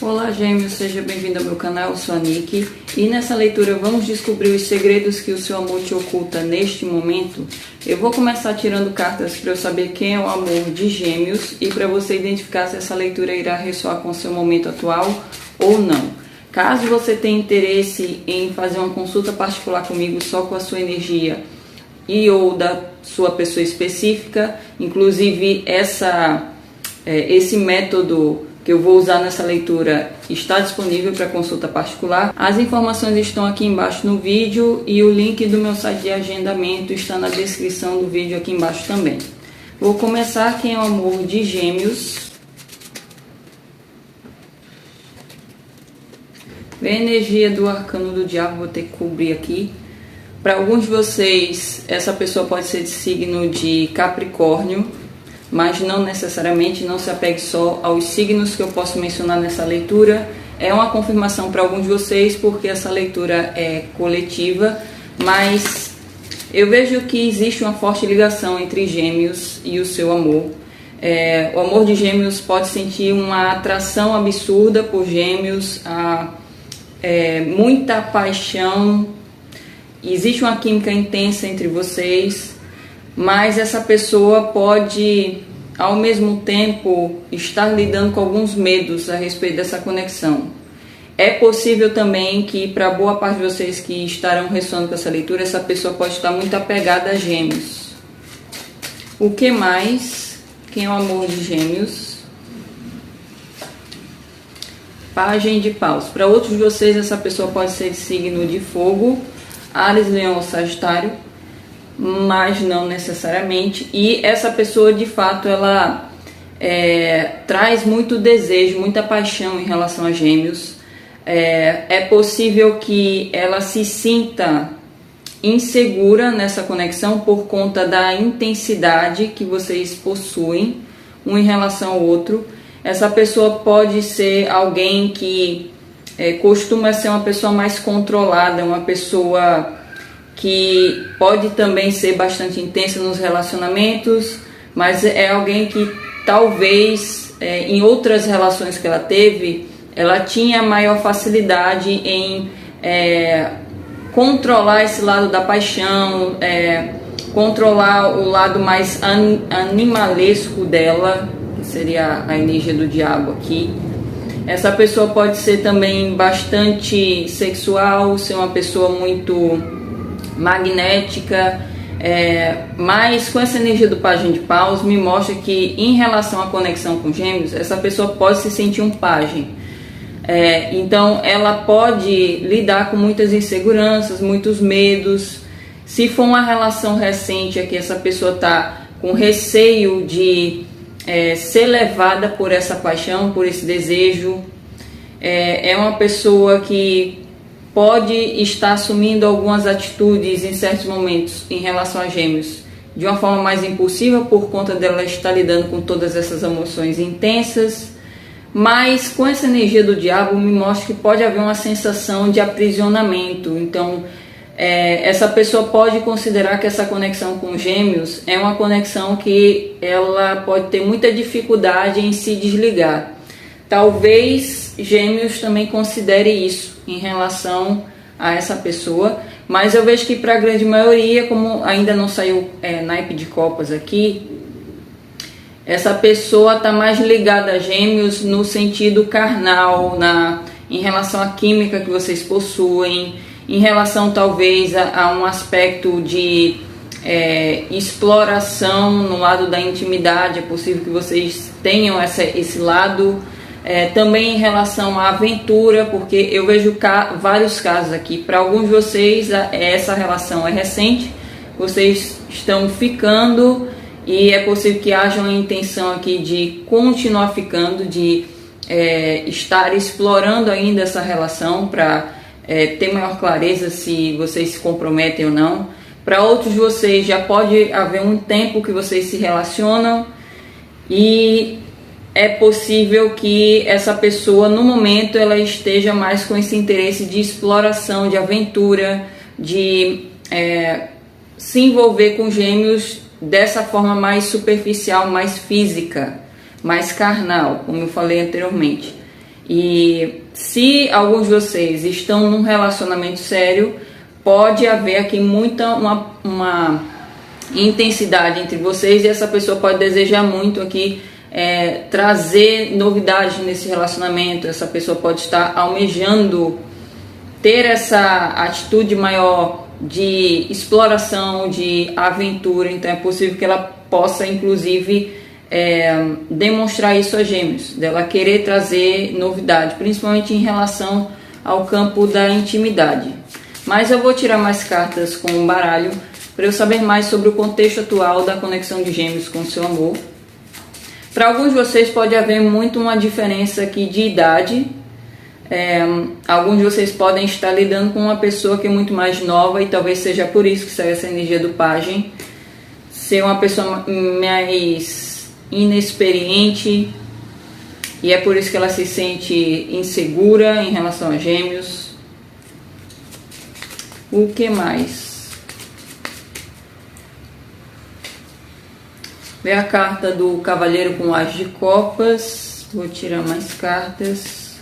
Olá Gêmeos, seja bem-vindo ao meu canal, eu sou a Nick e nessa leitura vamos descobrir os segredos que o seu amor te oculta neste momento. Eu vou começar tirando cartas para eu saber quem é o amor de Gêmeos e para você identificar se essa leitura irá ressoar com o seu momento atual ou não. Caso você tenha interesse em fazer uma consulta particular comigo só com a sua energia e ou da sua pessoa específica, inclusive esse método que eu vou usar nessa leitura está disponível para consulta particular. As informações estão aqui embaixo no vídeo e o link do meu site de agendamento está na descrição do vídeo aqui embaixo também. Vou começar quem é o amor de Gêmeos. Vem a energia do arcano do diabo, vou ter que cobrir aqui. Para alguns de vocês, essa pessoa pode ser de signo de Capricórnio, mas não necessariamente, não se apegue só aos signos que eu posso mencionar nessa leitura. É uma confirmação para alguns de vocês, porque essa leitura é coletiva, mas eu vejo que existe uma forte ligação entre Gêmeos e o seu amor. O amor de Gêmeos pode sentir uma atração absurda por Gêmeos, muita paixão, existe uma química intensa entre vocês, mas essa pessoa pode, ao mesmo tempo, estar lidando com alguns medos a respeito dessa conexão. É possível também que, para boa parte de vocês que estarão ressoando com essa leitura, essa pessoa pode estar muito apegada a Gêmeos. O que mais? Quem é o amor de Gêmeos? Pagem de Paus. Para outros de vocês, essa pessoa pode ser de signo de fogo, Áries, Leão ou Sagitário, mas não necessariamente. E essa pessoa, de fato, ela traz muito desejo, muita paixão em relação a Gêmeos. É possível que ela se sinta insegura nessa conexão por conta da intensidade que vocês possuem um em relação ao outro. Essa pessoa pode ser alguém que costuma ser uma pessoa mais controlada, uma pessoa que pode também ser bastante intensa nos relacionamentos, mas é alguém que talvez em outras relações que ela teve, ela tinha maior facilidade em controlar esse lado da paixão, controlar o lado mais animalesco dela, que seria a energia do diabo aqui. Essa pessoa pode ser também bastante sexual, ser uma pessoa muito magnética, mas com essa energia do Pagem de Paus me mostra que em relação à conexão com Gêmeos, essa pessoa pode se sentir um pajem. Então ela pode lidar com muitas inseguranças, muitos medos. Se for uma relação recente, é que essa pessoa está com receio de ser levada por essa paixão, por esse desejo. É uma pessoa que pode estar assumindo algumas atitudes em certos momentos em relação a Gêmeos de uma forma mais impulsiva por conta dela estar lidando com todas essas emoções intensas, mas com essa energia do diabo me mostra que pode haver uma sensação de aprisionamento. Então essa pessoa pode considerar que essa conexão com Gêmeos é uma conexão que ela pode ter muita dificuldade em se desligar. Talvez Gêmeos também considere isso em relação a essa pessoa, mas eu vejo que para a grande maioria, como ainda não saiu naipe de copas aqui, essa pessoa está mais ligada a Gêmeos no sentido carnal, em relação à química que vocês possuem, em relação talvez a um aspecto de exploração no lado da intimidade. É possível que vocês tenham esse lado. Também em relação à aventura, porque eu vejo vários casos aqui. Para alguns de vocês essa relação é recente, vocês estão ficando e é possível que haja uma intenção aqui de continuar ficando, de estar explorando ainda essa relação para ter maior clareza se vocês se comprometem ou não. Para outros de vocês já pode haver um tempo que vocês se relacionam e é possível que essa pessoa, no momento, ela esteja mais com esse interesse de exploração, de aventura, de se envolver com Gêmeos dessa forma mais superficial, mais física, mais carnal, como eu falei anteriormente. E se alguns de vocês estão num relacionamento sério, pode haver aqui uma intensidade entre vocês, e essa pessoa pode desejar muito aqui trazer novidades nesse relacionamento. Essa pessoa pode estar almejando ter essa atitude maior de exploração, de aventura. Então é possível que ela possa inclusive demonstrar isso a Gêmeos, dela querer trazer novidade, principalmente em relação ao campo da intimidade. Mas eu vou tirar mais cartas com o baralho para eu saber mais sobre o contexto atual da conexão de Gêmeos com o seu amor. Para alguns de vocês pode haver muito uma diferença aqui de idade. Alguns de vocês podem estar lidando com uma pessoa que é muito mais nova, e talvez seja por isso que saiu essa energia do pajem. Ser uma pessoa mais inexperiente, e é por isso que ela se sente insegura em relação a Gêmeos. O que mais? Vê a carta do Cavaleiro com o As de Copas. Vou tirar mais cartas.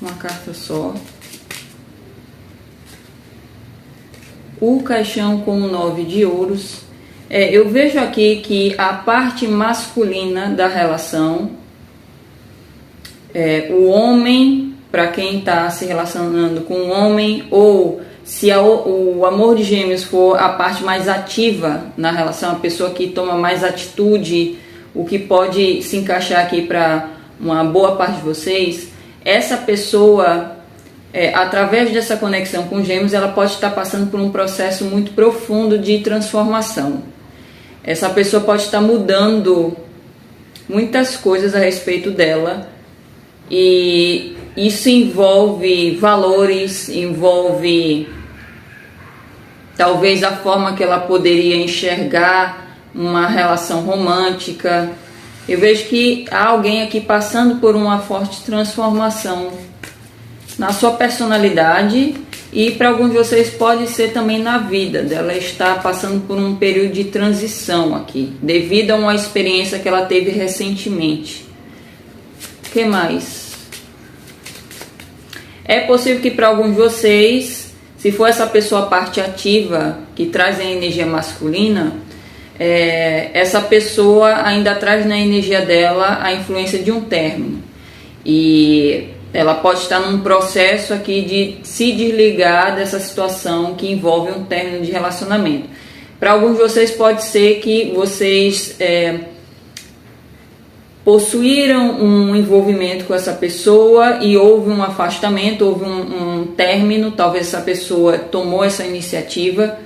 Uma carta só. O Caixão com o 9 de Ouros. Eu vejo aqui que a parte masculina da relação, o homem, para quem está se relacionando com o homem, ou se o amor de Gêmeos for a parte mais ativa na relação, a pessoa que toma mais atitude, o que pode se encaixar aqui para uma boa parte de vocês, essa pessoa, através dessa conexão com Gêmeos, ela pode estar passando por um processo muito profundo de transformação. Essa pessoa pode estar mudando muitas coisas a respeito dela, e isso envolve valores, envolve talvez a forma que ela poderia enxergar uma relação romântica. Eu vejo que há alguém aqui passando por uma forte transformação na sua personalidade, e para alguns de vocês pode ser também na vida dela. Está passando por um período de transição aqui, devido a uma experiência que ela teve recentemente. O que mais? É possível que para alguns de vocês, se for essa pessoa a parte ativa, que traz a energia masculina, essa pessoa ainda traz na energia dela a influência de um término. E ela pode estar num processo aqui de se desligar dessa situação que envolve um término de relacionamento. Para alguns de vocês pode ser que vocês possuíram um envolvimento com essa pessoa e houve um afastamento, houve um término. Talvez essa pessoa tomou essa iniciativa,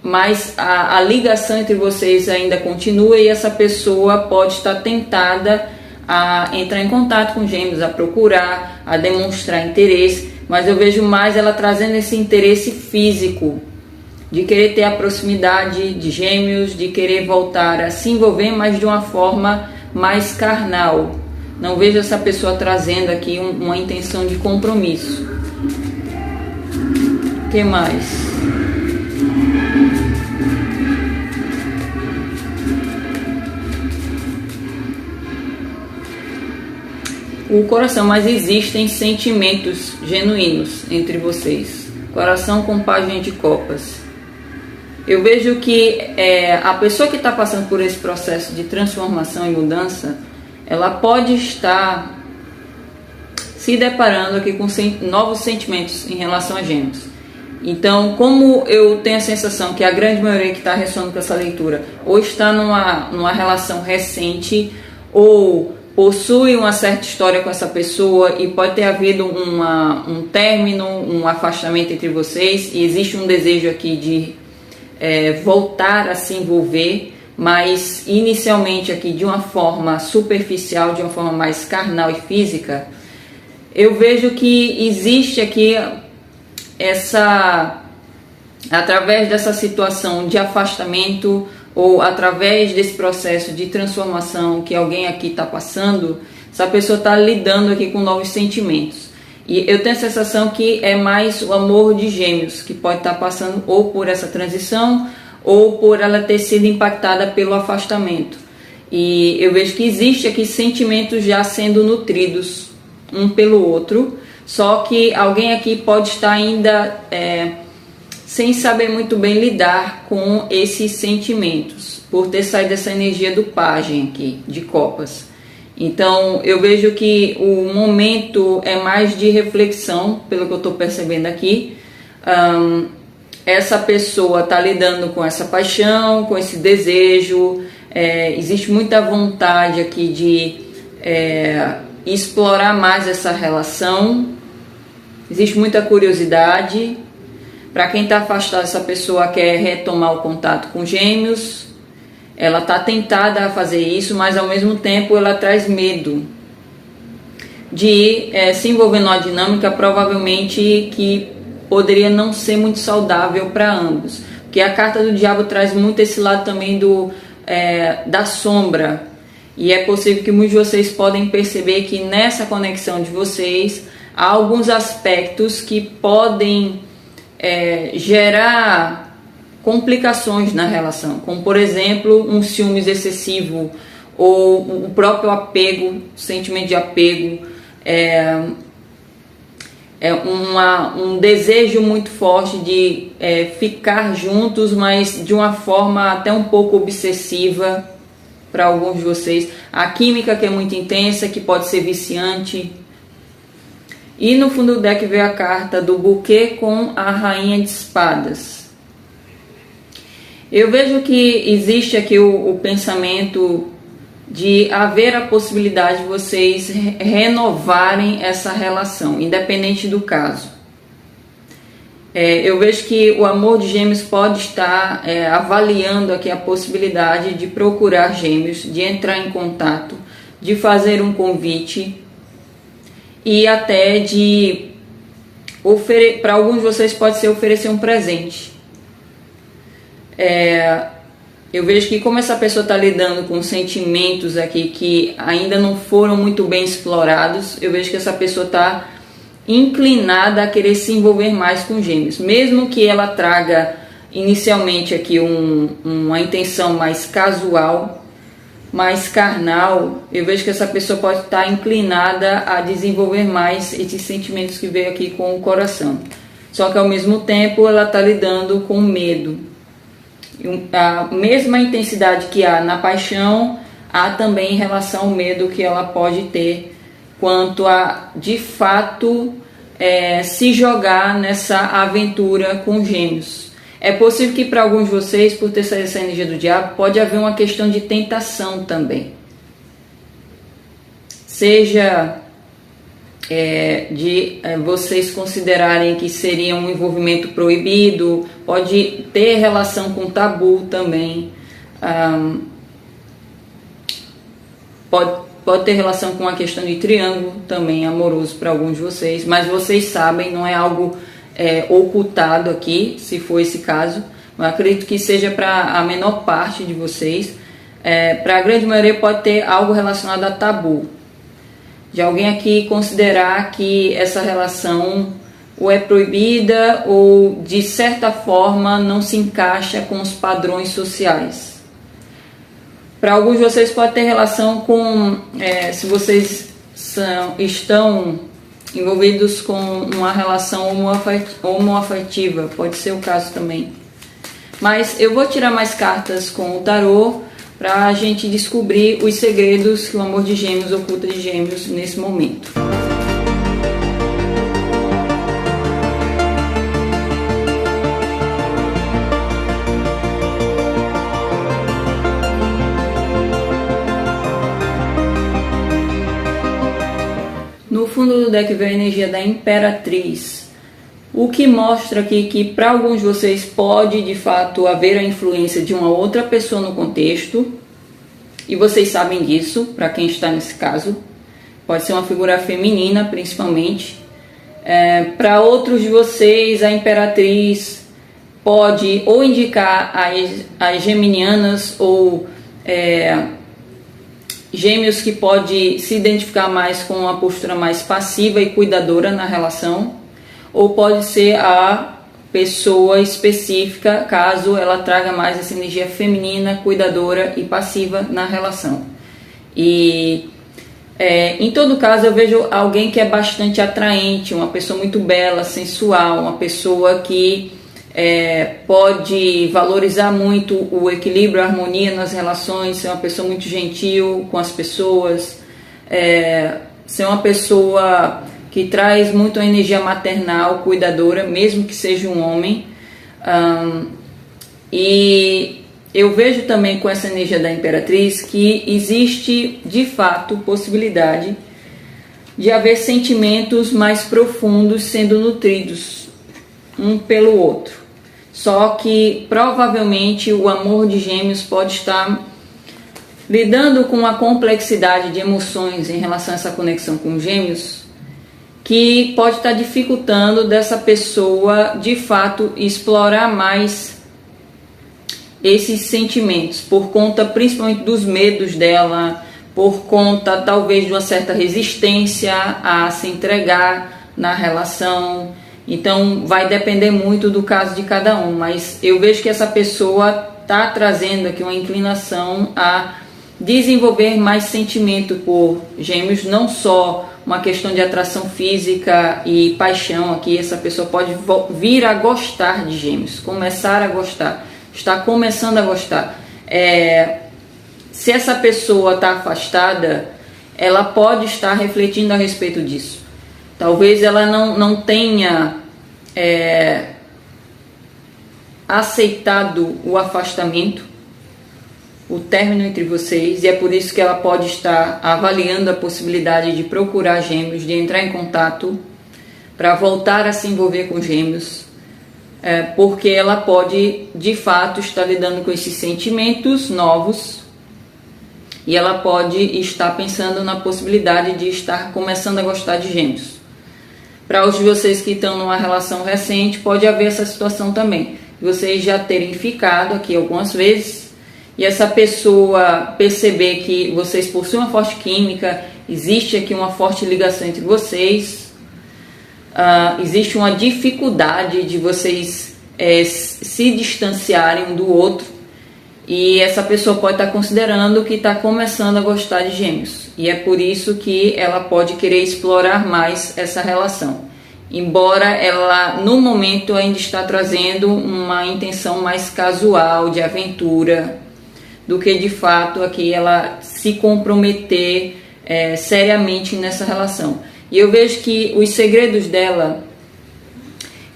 mas a ligação entre vocês ainda continua, e essa pessoa pode estar tentada a entrar em contato com Gêmeos, a procurar, a demonstrar interesse, mas eu vejo mais ela trazendo esse interesse físico, de querer ter a proximidade de Gêmeos, de querer voltar a se envolver, mas de uma forma mais carnal. Não vejo essa pessoa trazendo aqui uma intenção de compromisso. O que mais? O coração, mas existem sentimentos genuínos entre vocês. Coração com pajem de copas. Eu vejo que a pessoa que está passando por esse processo de transformação e mudança, ela pode estar se deparando aqui com novos sentimentos em relação a Gêmeos. Então, como eu tenho a sensação que a grande maioria que está ressonando com essa leitura ou está numa relação recente, ou possui uma certa história com essa pessoa, e pode ter havido um término, um afastamento entre vocês, e existe um desejo aqui de voltar a se envolver, mas inicialmente aqui de uma forma superficial, de uma forma mais carnal e física. Eu vejo que existe aqui através dessa situação de afastamento, ou através desse processo de transformação que alguém aqui está passando, essa pessoa está lidando aqui com novos sentimentos. E eu tenho a sensação que é mais o amor de Gêmeos que pode estar passando ou por essa transição, ou por ela ter sido impactada pelo afastamento. E eu vejo que existe aqui sentimentos já sendo nutridos um pelo outro, só que alguém aqui pode estar ainda sem saber muito bem lidar com esses sentimentos, por ter saído dessa energia do pajem aqui, de copas. Então eu vejo que o momento é mais de reflexão, pelo que eu estou percebendo aqui. Essa pessoa está lidando com essa paixão, com esse desejo, existe muita vontade aqui de explorar mais essa relação, existe muita curiosidade. Para quem está afastado, essa pessoa quer retomar o contato com Gêmeos, ela está tentada a fazer isso, mas ao mesmo tempo ela traz medo de se envolver numa dinâmica provavelmente que poderia não ser muito saudável para ambos, porque a carta do diabo traz muito esse lado também da sombra, e é possível que muitos de vocês podem perceber que nessa conexão de vocês há alguns aspectos que podem gerar complicações na relação, como por exemplo um ciúmes excessivo, ou o próprio apego, sentimento de apego, um desejo muito forte de ficar juntos, mas de uma forma até um pouco obsessiva para alguns de vocês. A química que é muito intensa, que pode ser viciante. E no fundo do deck veio a carta do buquê com a rainha de espadas. Eu vejo que existe aqui o pensamento de haver a possibilidade de vocês renovarem essa relação, independente do caso. Eu vejo que o amor de Gêmeos pode estar avaliando aqui a possibilidade de procurar Gêmeos, de entrar em contato, de fazer um convite e até de para alguns de vocês pode ser oferecer um presente. Eu vejo que como essa pessoa está lidando com sentimentos aqui que ainda não foram muito bem explorados, eu vejo que essa pessoa está inclinada a querer se envolver mais com Gêmeos, mesmo que ela traga inicialmente aqui uma intenção mais casual, mais carnal. Eu vejo que essa pessoa pode estar inclinada a desenvolver mais esses sentimentos que veio aqui com o coração, só que ao mesmo tempo ela está lidando com medo. A mesma intensidade que há na paixão, há também em relação ao medo que ela pode ter quanto a, de fato, se jogar nessa aventura com Gêmeos. É possível que para alguns de vocês, por ter essa energia do diabo, pode haver uma questão de tentação também. Seja de vocês considerarem que seria um envolvimento proibido, pode ter relação com tabu também, pode ter relação com a questão de triângulo também amoroso para alguns de vocês, mas vocês sabem, não é algo ocultado aqui, se for esse caso. Eu acredito que seja para a menor parte de vocês. Para a grande maioria pode ter algo relacionado a tabu, de alguém aqui considerar que essa relação ou é proibida ou de certa forma não se encaixa com os padrões sociais. Para alguns de vocês pode ter relação com, se vocês estão envolvidos com uma relação homoafetiva, pode ser o caso também. Mas eu vou tirar mais cartas com o tarô para a gente descobrir os segredos que o amor de Gêmeos oculta de Gêmeos nesse momento. No fundo do deck veio a energia da Imperatriz, o que mostra aqui que para alguns de vocês pode de fato haver a influência de uma outra pessoa no contexto, e vocês sabem disso, para quem está nesse caso. Pode ser uma figura feminina principalmente. Para outros de vocês, a Imperatriz pode ou indicar as geminianas ou Gêmeos que pode se identificar mais com uma postura mais passiva e cuidadora na relação, ou pode ser a pessoa específica, caso ela traga mais essa energia feminina, cuidadora e passiva na relação. E em todo caso eu vejo alguém que é bastante atraente, uma pessoa muito bela, sensual, uma pessoa que pode valorizar muito o equilíbrio, a harmonia nas relações, ser uma pessoa muito gentil com as pessoas, ser uma pessoa que traz muito a energia maternal, cuidadora, mesmo que seja um homem. E eu vejo também com essa energia da Imperatriz que existe de fato possibilidade de haver sentimentos mais profundos sendo nutridos um pelo outro. Só que provavelmente o amor de Gêmeos pode estar lidando com uma complexidade de emoções em relação a essa conexão com Gêmeos, que pode estar dificultando dessa pessoa de fato explorar mais esses sentimentos, por conta principalmente dos medos dela, por conta talvez de uma certa resistência a se entregar na relação. Então vai depender muito do caso de cada um, mas eu vejo que essa pessoa está trazendo aqui uma inclinação a desenvolver mais sentimento por Gêmeos, não só uma questão de atração física e paixão. Aqui essa pessoa pode vir a gostar de Gêmeos, começar a gostar, está começando a gostar. Se essa pessoa está afastada, ela pode estar refletindo a respeito disso. Talvez ela não tenha aceitado o afastamento, o término entre vocês, e é por isso que ela pode estar avaliando a possibilidade de procurar Gêmeos, de entrar em contato para voltar a se envolver com Gêmeos, porque ela pode de fato estar lidando com esses sentimentos novos e ela pode estar pensando na possibilidade de estar começando a gostar de Gêmeos. Para os de vocês que estão numa relação recente, pode haver essa situação também, vocês já terem ficado aqui algumas vezes e essa pessoa perceber que vocês possuem uma forte química, existe aqui uma forte ligação entre vocês, existe uma dificuldade de vocês se distanciarem um do outro, e essa pessoa pode estar considerando que está começando a gostar de Gêmeos, e é por isso que ela pode querer explorar mais essa relação, embora ela no momento ainda está trazendo uma intenção mais casual, de aventura, do que de fato aqui ela se comprometer seriamente nessa relação. E eu vejo que os segredos dela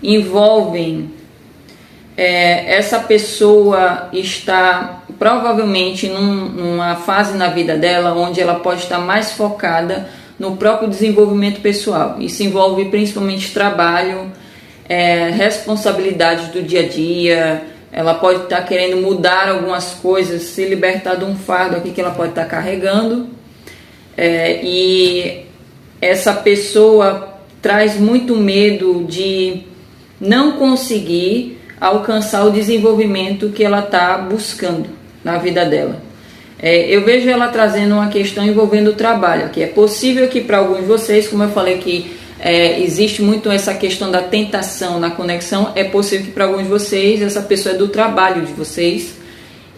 envolvem essa pessoa está provavelmente numa fase na vida dela onde ela pode estar mais focada no próprio desenvolvimento pessoal. Isso envolve principalmente trabalho, responsabilidades do dia a dia. Ela pode estar querendo mudar algumas coisas, se libertar de um fardo aqui que ela pode estar carregando. E essa pessoa traz muito medo de não conseguir alcançar o desenvolvimento que ela está buscando na vida dela. Eu vejo ela trazendo uma questão envolvendo o trabalho, que é possível que para alguns de vocês, como eu falei que existe muito essa questão da tentação na conexão, é possível que para alguns de vocês essa pessoa é do trabalho de vocês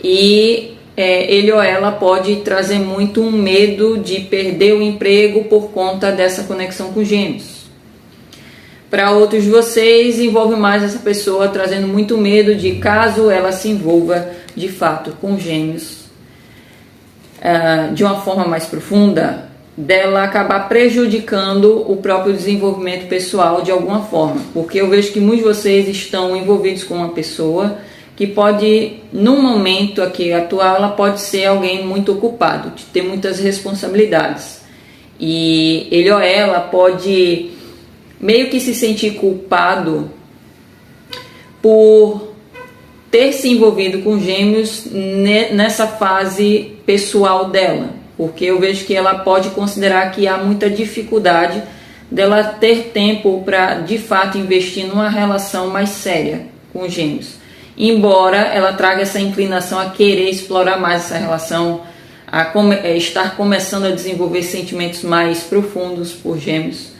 e ele ou ela pode trazer muito um medo de perder o emprego por conta dessa conexão com Gêmeos. Para outros de vocês envolve mais essa pessoa trazendo muito medo de, caso ela se envolva de fato com Gêmeos de uma forma mais profunda, dela acabar prejudicando o próprio desenvolvimento pessoal de alguma forma, porque eu vejo que muitos de vocês estão envolvidos com uma pessoa que pode, no momento aqui atual, ela pode ser alguém muito ocupado, de ter muitas responsabilidades, e ele ou ela pode meio que se sentir culpado por ter se envolvido com Gêmeos nessa fase pessoal dela, porque eu vejo que ela pode considerar que há muita dificuldade dela ter tempo para de fato investir numa relação mais séria com Gêmeos, embora ela traga essa inclinação a querer explorar mais essa relação, a estar começando a desenvolver sentimentos mais profundos por Gêmeos.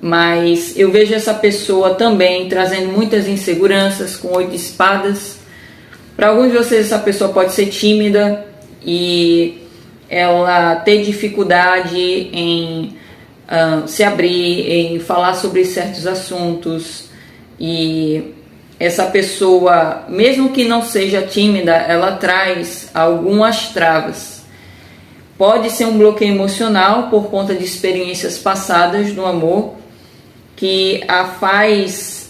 mas eu vejo essa pessoa também trazendo muitas inseguranças com 8 de espadas. Para alguns de vocês essa pessoa pode ser tímida e ela ter dificuldade em se abrir, em falar sobre certos assuntos, e essa pessoa, mesmo que não seja tímida, ela traz algumas travas. Pode ser um bloqueio emocional por conta de experiências passadas no amor, que a faz,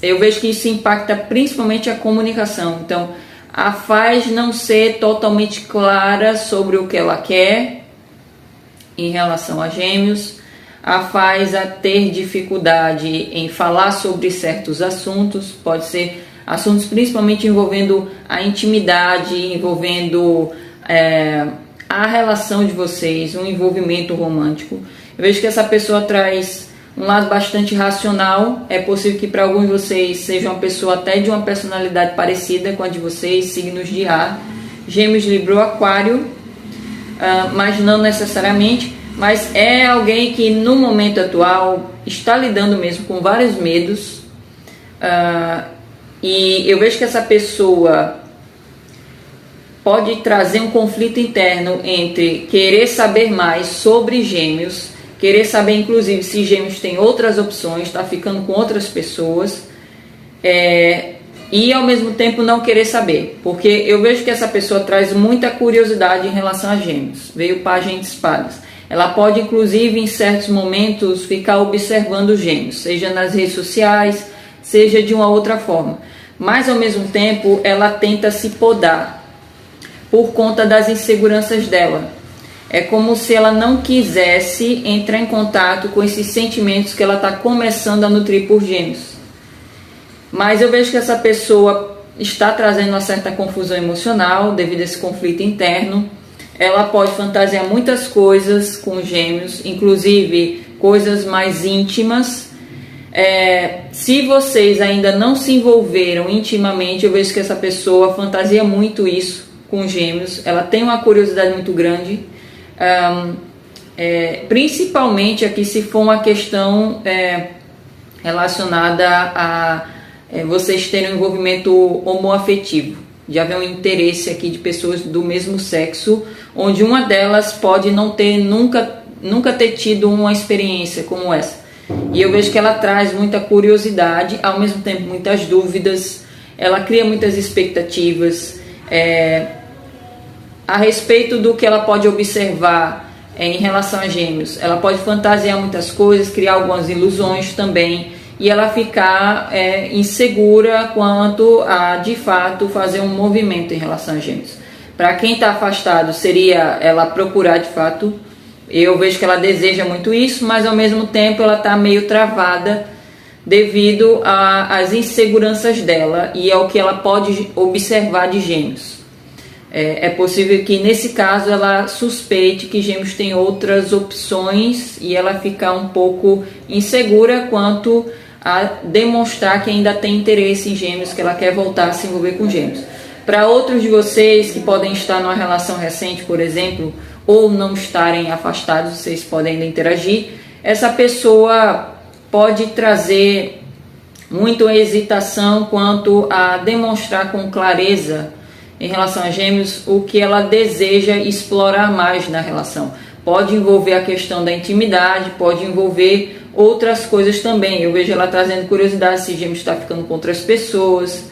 eu vejo que isso impacta principalmente a comunicação. Então, a faz não ser totalmente clara sobre o que ela quer em relação a Gêmeos, a faz a ter dificuldade em falar sobre certos assuntos, pode ser assuntos principalmente envolvendo a intimidade, envolvendo a relação de vocês, um envolvimento romântico. Eu vejo que essa pessoa traz um lado bastante racional. É possível que para alguns de vocês seja uma pessoa até de uma personalidade parecida com a de vocês, signos de ar, Gêmeos, Libra ou Aquário, mas não necessariamente. Mas é alguém que no momento atual está lidando mesmo com vários medos, e eu vejo que essa pessoa pode trazer um conflito interno entre querer saber mais sobre Gêmeos, querer saber inclusive se Gêmeos tem outras opções, está ficando com outras pessoas, e ao mesmo tempo não querer saber, porque eu vejo que essa pessoa traz muita curiosidade em relação a Gêmeos. Veio o Pajem de Espadas. Ela pode, inclusive, em certos momentos, ficar observando os Gêmeos, seja nas redes sociais, seja de uma outra forma. Mas, ao mesmo tempo, ela tenta se podar por conta das inseguranças dela. É como se ela não quisesse entrar em contato com esses sentimentos que ela está começando a nutrir por Gêmeos. Mas eu vejo que essa pessoa está trazendo uma certa confusão emocional devido a esse conflito interno. Ela pode fantasiar muitas coisas com Gêmeos, inclusive coisas mais íntimas. Se vocês ainda não se envolveram intimamente, eu vejo que essa pessoa fantasia muito isso com Gêmeos. Ela tem uma curiosidade muito grande, principalmente aqui se for uma questão relacionada a vocês terem um envolvimento homoafetivo, de haver um interesse aqui de pessoas do mesmo sexo, onde uma delas pode não ter nunca ter tido uma experiência como essa. E eu vejo que ela traz muita curiosidade, ao mesmo tempo muitas dúvidas, ela cria muitas expectativas a respeito do que ela pode observar em relação a Gêmeos. Ela pode fantasiar muitas coisas, criar algumas ilusões também, e ela ficar insegura quanto a, de fato, fazer um movimento em relação a Gêmeos. Para quem está afastado, seria ela procurar, de fato. Eu vejo que ela deseja muito isso, mas ao mesmo tempo ela está meio travada devido às inseguranças dela e ao que ela pode observar de Gêmeos. É possível que nesse caso ela suspeite que Gêmeos tem outras opções e ela ficar um pouco insegura quanto a demonstrar que ainda tem interesse em Gêmeos, que ela quer voltar a se envolver com Gêmeos. Para outros de vocês que podem estar numa relação recente, por exemplo, ou não estarem afastados, vocês podem ainda interagir, essa pessoa pode trazer muito hesitação quanto a demonstrar com clareza em relação a Gêmeos o que ela deseja explorar mais na relação. Pode envolver a questão da intimidade, pode envolver outras coisas também. Eu vejo ela trazendo curiosidade se Gêmeos está ficando com outras pessoas,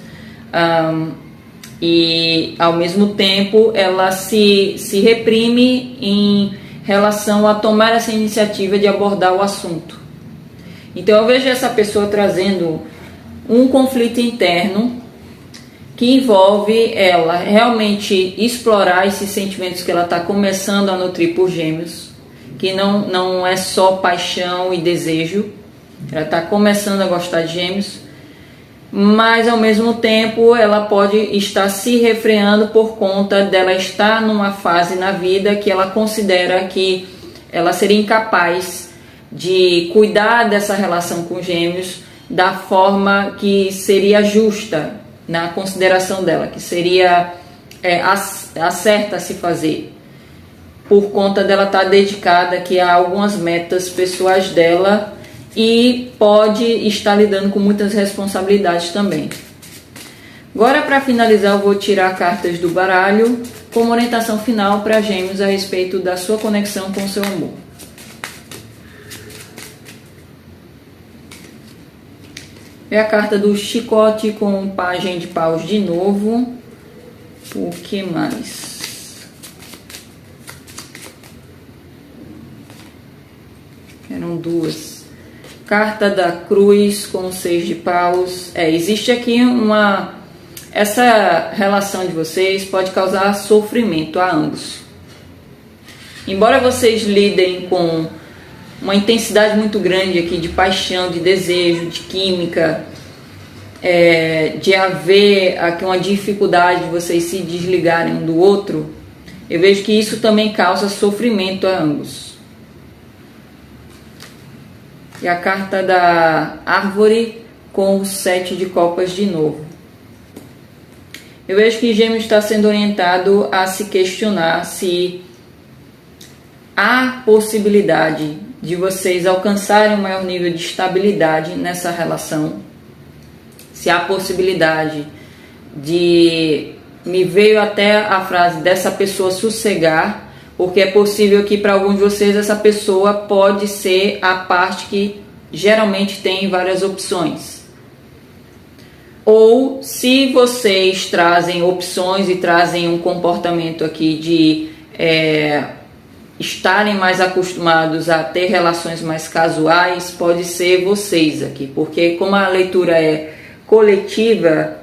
e ao mesmo tempo ela se reprime em relação a tomar essa iniciativa de abordar o assunto. Então eu vejo essa pessoa trazendo um conflito interno que envolve ela realmente explorar esses sentimentos que ela está começando a nutrir por Gêmeos, que não é só paixão e desejo. Ela está começando a gostar de Gêmeos, mas ao mesmo tempo ela pode estar se refreando por conta dela estar numa fase na vida que ela considera que ela seria incapaz de cuidar dessa relação com Gêmeos da forma que seria justa na consideração dela, que seria a certa a se fazer, por conta dela estar dedicada aqui a algumas metas pessoais dela e pode estar lidando com muitas responsabilidades também. Agora, para finalizar, eu vou tirar cartas do baralho como orientação final para Gêmeos a respeito da sua conexão com o seu amor. É a carta do chicote com o pajem de paus de novo. O que mais? Eram duas. Carta da cruz com o 6 de paus. Existe aqui essa relação de vocês pode causar sofrimento a ambos. Embora vocês lidem com uma intensidade muito grande aqui de paixão, de desejo, de química, de haver aqui uma dificuldade de vocês se desligarem um do outro, eu vejo que isso também causa sofrimento a ambos. E a carta da árvore com o 7 de copas de novo. Eu vejo que Gêmeos está sendo orientado a se questionar se há possibilidade de vocês alcançarem um maior nível de estabilidade nessa relação. Se há possibilidade de... Me veio até a frase dessa pessoa sossegar, porque é possível que para alguns de vocês essa pessoa pode ser a parte que geralmente tem várias opções. Ou se vocês trazem opções e trazem um comportamento aqui de estarem mais acostumados a ter relações mais casuais, pode ser vocês aqui, porque como a leitura é coletiva,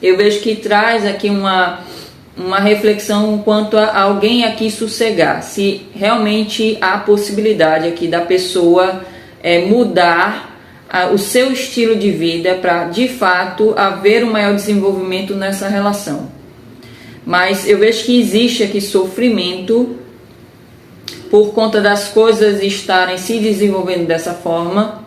eu vejo que traz aqui uma reflexão quanto a alguém aqui sossegar, se realmente há possibilidade aqui da pessoa mudar o seu estilo de vida para de fato haver um maior desenvolvimento nessa relação. Mas eu vejo que existe aqui sofrimento por conta das coisas estarem se desenvolvendo dessa forma,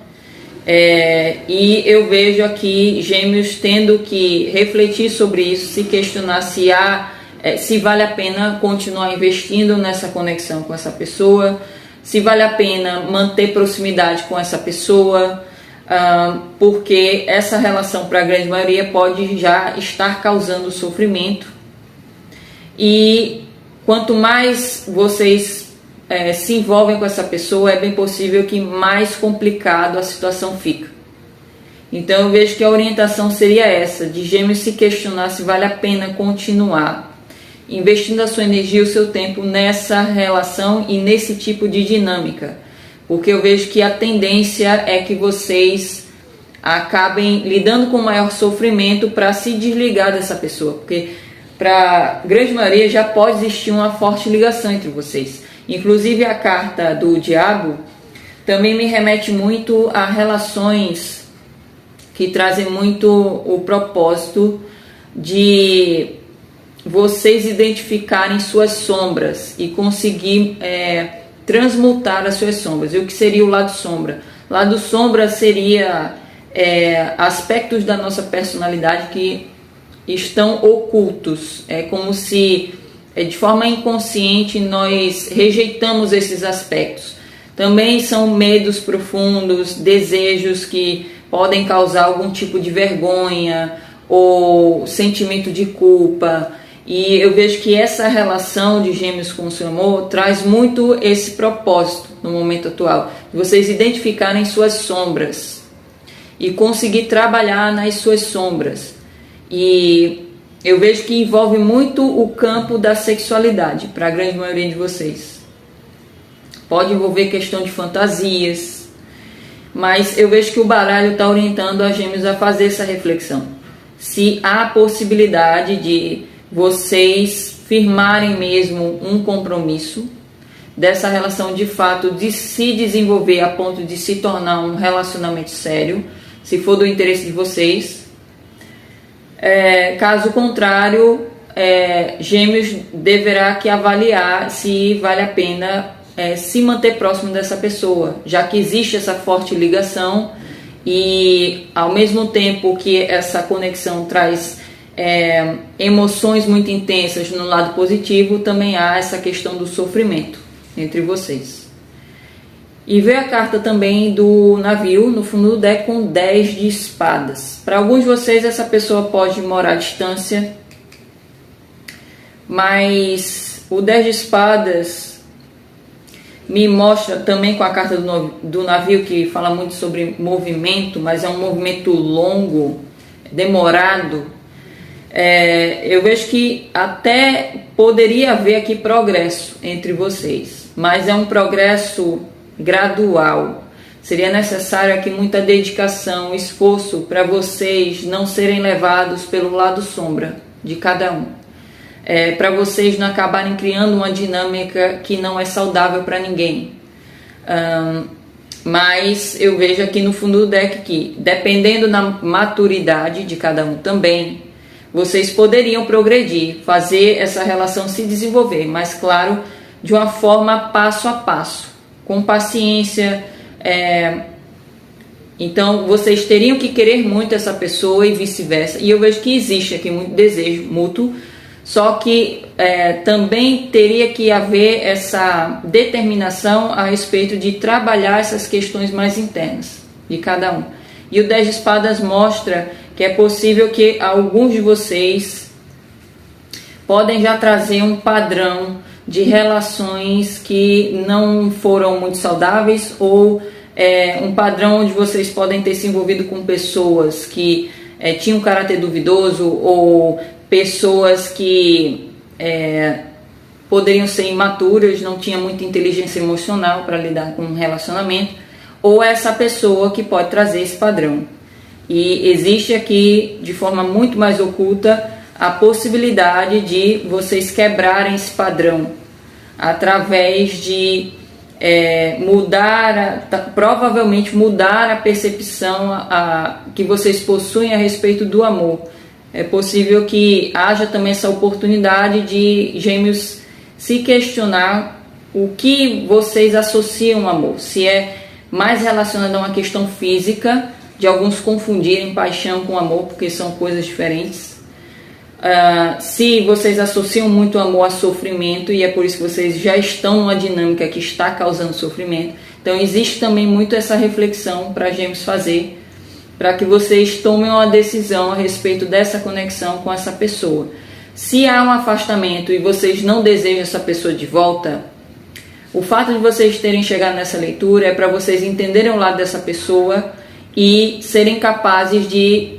e eu vejo aqui Gêmeos tendo que refletir sobre isso, se questionar se vale a pena continuar investindo nessa conexão com essa pessoa, se vale a pena manter proximidade com essa pessoa, porque essa relação para a grande maioria pode já estar causando sofrimento, e quanto mais vocês se envolvem com essa pessoa, é bem possível que mais complicado a situação fica. Então eu vejo que a orientação seria essa, de Gêmeos se questionar se vale a pena continuar investindo a sua energia e o seu tempo nessa relação e nesse tipo de dinâmica, porque eu vejo que a tendência é que vocês acabem lidando com maior sofrimento para se desligar dessa pessoa, porque para a grande maioria já pode existir uma forte ligação entre vocês. Inclusive a carta do diabo também me remete muito a relações que trazem muito o propósito de vocês identificarem suas sombras e conseguir transmutar as suas sombras. E o que seria o lado sombra? Lado sombra seria aspectos da nossa personalidade que estão ocultos. É como se de forma inconsciente nós rejeitamos esses aspectos. Também são medos profundos, desejos que podem causar algum tipo de vergonha ou sentimento de culpa. E eu vejo que essa relação de Gêmeos com o seu amor traz muito esse propósito no momento atual, de vocês identificarem suas sombras e conseguir trabalhar nas suas sombras. E eu vejo que envolve muito o campo da sexualidade para a grande maioria de vocês. Pode envolver questão de fantasias, mas eu vejo que o baralho está orientando a Gêmeos a fazer essa reflexão. Se há possibilidade de vocês firmarem mesmo um compromisso dessa relação de fato de se desenvolver a ponto de se tornar um relacionamento sério, se for do interesse de vocês. Caso contrário, Gêmeos deverá que avaliar se vale a pena se manter próximo dessa pessoa, já que existe essa forte ligação e ao mesmo tempo que essa conexão traz emoções muito intensas no lado positivo, também há essa questão do sofrimento entre vocês. E veio a carta também do navio no fundo do deck com 10 de espadas. Para alguns de vocês essa pessoa pode morar à distância, mas o 10 de espadas me mostra também com a carta do navio, que fala muito sobre movimento, mas é um movimento longo, demorado. Eu vejo que até poderia haver aqui progresso entre vocês, mas é um progresso gradual. Seria necessário aqui muita dedicação, esforço para vocês não serem levados pelo lado sombra de cada um. Para vocês não acabarem criando uma dinâmica que não é saudável para ninguém. Mas eu vejo aqui no fundo do deck que, dependendo da maturidade de cada um também, vocês poderiam progredir, fazer essa relação se desenvolver, mas claro, de uma forma passo a passo, com paciência. Então vocês teriam que querer muito essa pessoa e vice-versa, e eu vejo que existe aqui muito desejo mútuo, só que também teria que haver essa determinação a respeito de trabalhar essas questões mais internas de cada um. E o 10 de espadas mostra que é possível que alguns de vocês podem já trazer um padrão de relações que não foram muito saudáveis, ou um padrão onde vocês podem ter se envolvido com pessoas que tinham um caráter duvidoso, ou pessoas que poderiam ser imaturas, não tinham muita inteligência emocional para lidar com um relacionamento, ou essa pessoa que pode trazer esse padrão. E existe aqui, de forma muito mais oculta, a possibilidade de vocês quebrarem esse padrão através de provavelmente mudar a percepção que vocês possuem a respeito do amor. É possível que haja também essa oportunidade de Gêmeos se questionar o que vocês associam ao amor, se é mais relacionado a uma questão física, de alguns confundirem paixão com amor, porque são coisas diferentes. Se vocês associam muito amor a sofrimento, e é por isso que vocês já estão numa dinâmica que está causando sofrimento. Então existe também muito essa reflexão para Gêmeos fazer, para que vocês tomem uma decisão a respeito dessa conexão com essa pessoa. Se há um afastamento e vocês não desejam essa pessoa de volta, o fato de vocês terem chegado nessa leitura é para vocês entenderem o lado dessa pessoa e serem capazes de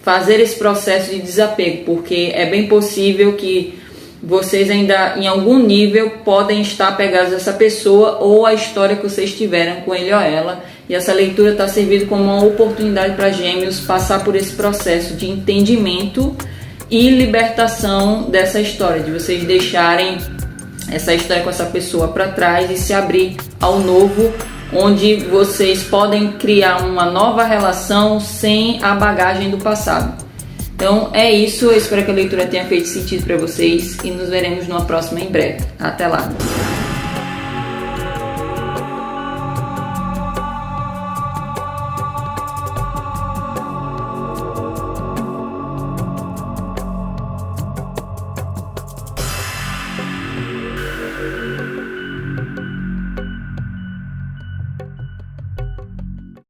fazer esse processo de desapego, porque é bem possível que vocês ainda em algum nível podem estar apegados a essa pessoa ou a história que vocês tiveram com ele ou ela, e essa leitura está servindo como uma oportunidade para Gêmeos passar por esse processo de entendimento e libertação dessa história, de vocês deixarem essa história com essa pessoa para trás e se abrir ao novo, onde vocês podem criar uma nova relação sem a bagagem do passado. Então é isso, eu espero que a leitura tenha feito sentido para vocês e nos veremos numa próxima em breve. Até lá!